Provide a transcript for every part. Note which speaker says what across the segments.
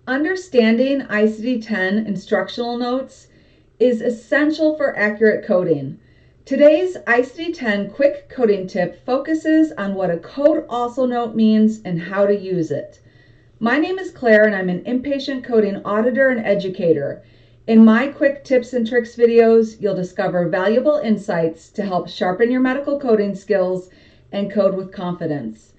Speaker 1: Understanding ICD-10 instructional notes is essential for accurate coding. Today's ICD-10 quick coding tip focuses on what a code also note means and how to use it. My name is Claire and I'm an inpatient coding auditor and educator. In my quick tips and tricks videos, you'll discover valuable insights to help sharpen your medical coding skills and code with confidence.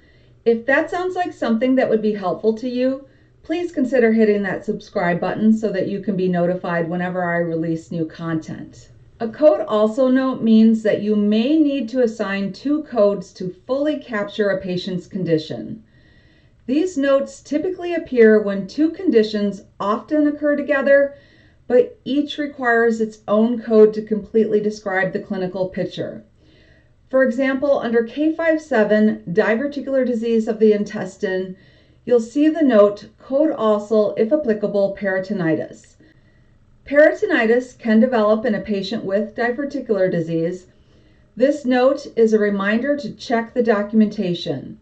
Speaker 1: If that sounds like something that would be helpful to you, please consider hitting that subscribe button so that you can be notified whenever I release new content. A code also note means that you may need to assign two codes to fully capture a patient's condition. These notes typically appear when two conditions often occur together, but each requires its own code to completely describe the clinical picture. For example, under K57, diverticular disease of the intestine, you'll see the note code also, if applicable, peritonitis. Peritonitis can develop in a patient with diverticular disease. This note is a reminder to check the documentation.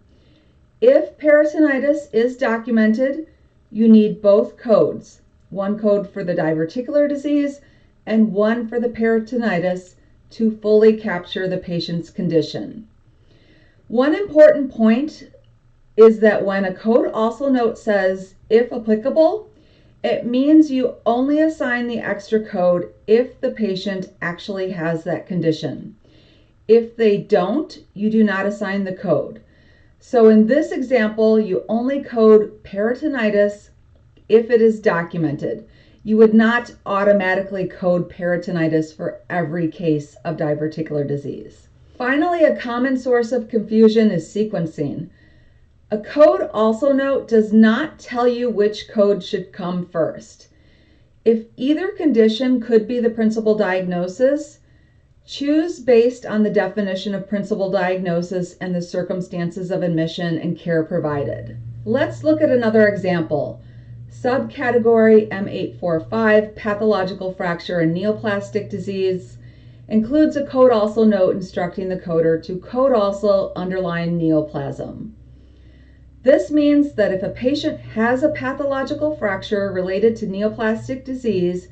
Speaker 1: If peritonitis is documented, you need both codes, one code for the diverticular disease and one for the peritonitis to fully capture the patient's condition. One important point is that when a code also note says, if applicable, it means you only assign the extra code if the patient actually has that condition. If they don't, you do not assign the code. So in this example, you only code peritonitis if it is documented. You would not automatically code peritonitis for every case of diverticular disease. Finally, a common source of confusion is sequencing. A code also note does not tell you which code should come first. If either condition could be the principal diagnosis, choose based on the definition of principal diagnosis and the circumstances of admission and care provided. Let's look at another example. Subcategory M845, pathological fracture and neoplastic disease, includes a code also note instructing the coder to code also underlying neoplasm. This means that if a patient has a pathological fracture related to neoplastic disease,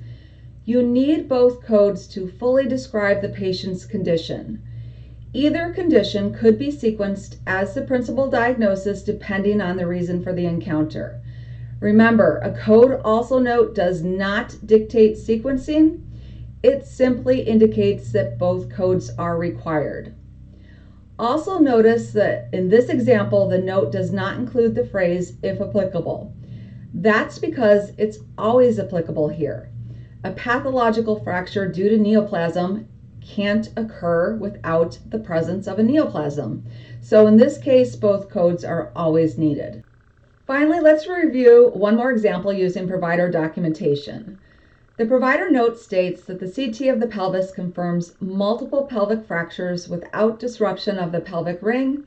Speaker 1: you need both codes to fully describe the patient's condition. Either condition could be sequenced as the principal diagnosis depending on the reason for the encounter. Remember, a code also note does not dictate sequencing. It simply indicates that both codes are required. Also notice that in this example, the note does not include the phrase, if applicable. That's because it's always applicable here. A pathological fracture due to neoplasm can't occur without the presence of a neoplasm. So in this case, both codes are always needed. Finally, let's review one more example using provider documentation. The provider note states that the CT of the pelvis confirms multiple pelvic fractures without disruption of the pelvic ring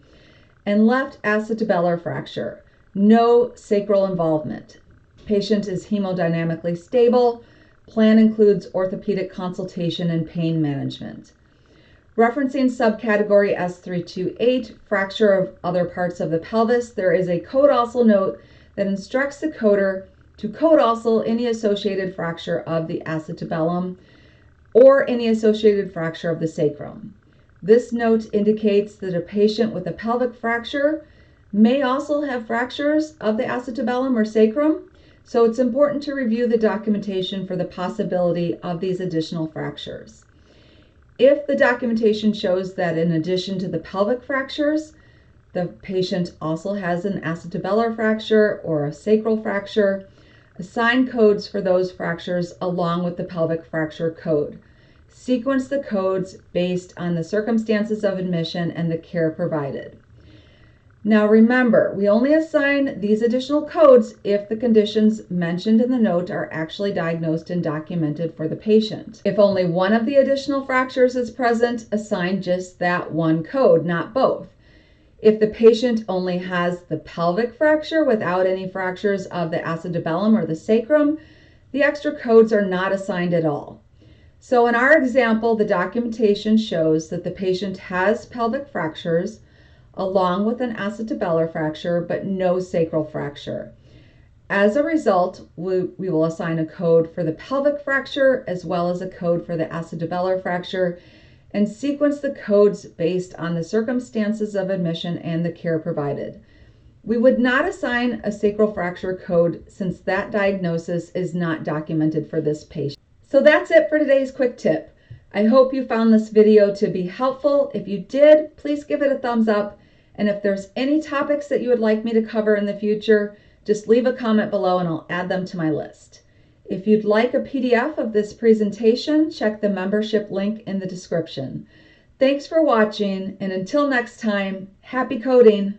Speaker 1: and left acetabular fracture, no sacral involvement. Patient is hemodynamically stable. Plan includes orthopedic consultation and pain management. Referencing subcategory S328, fracture of other parts of the pelvis, there is a code also note that instructs the coder to code also any associated fracture of the acetabulum or any associated fracture of the sacrum. This note indicates that a patient with a pelvic fracture may also have fractures of the acetabulum or sacrum, so it's important to review the documentation for the possibility of these additional fractures. If the documentation shows that in addition to the pelvic fractures, the patient also has an acetabular fracture or a sacral fracture, assign codes for those fractures along with the pelvic fracture code. Sequence the codes based on the circumstances of admission and the care provided. Now remember, we only assign these additional codes if the conditions mentioned in the note are actually diagnosed and documented for the patient. If only one of the additional fractures is present, assign just that one code, not both. If the patient only has the pelvic fracture without any fractures of the acetabulum or the sacrum, the extra codes are not assigned at all. So in our example, the documentation shows that the patient has pelvic fractures along with an acetabular fracture, but no sacral fracture. As a result, we will assign a code for the pelvic fracture as well as a code for the acetabular fracture, and sequence the codes based on the circumstances of admission and the care provided. We would not assign a sacral fracture code since that diagnosis is not documented for this patient. So that's it for today's quick tip. I hope you found this video to be helpful. If you did, please give it a thumbs up. And if there's any topics that you would like me to cover in the future, just leave a comment below and I'll add them to my list. If you'd like a PDF of this presentation, check the membership link in the description. Thanks for watching, and until next time, happy coding!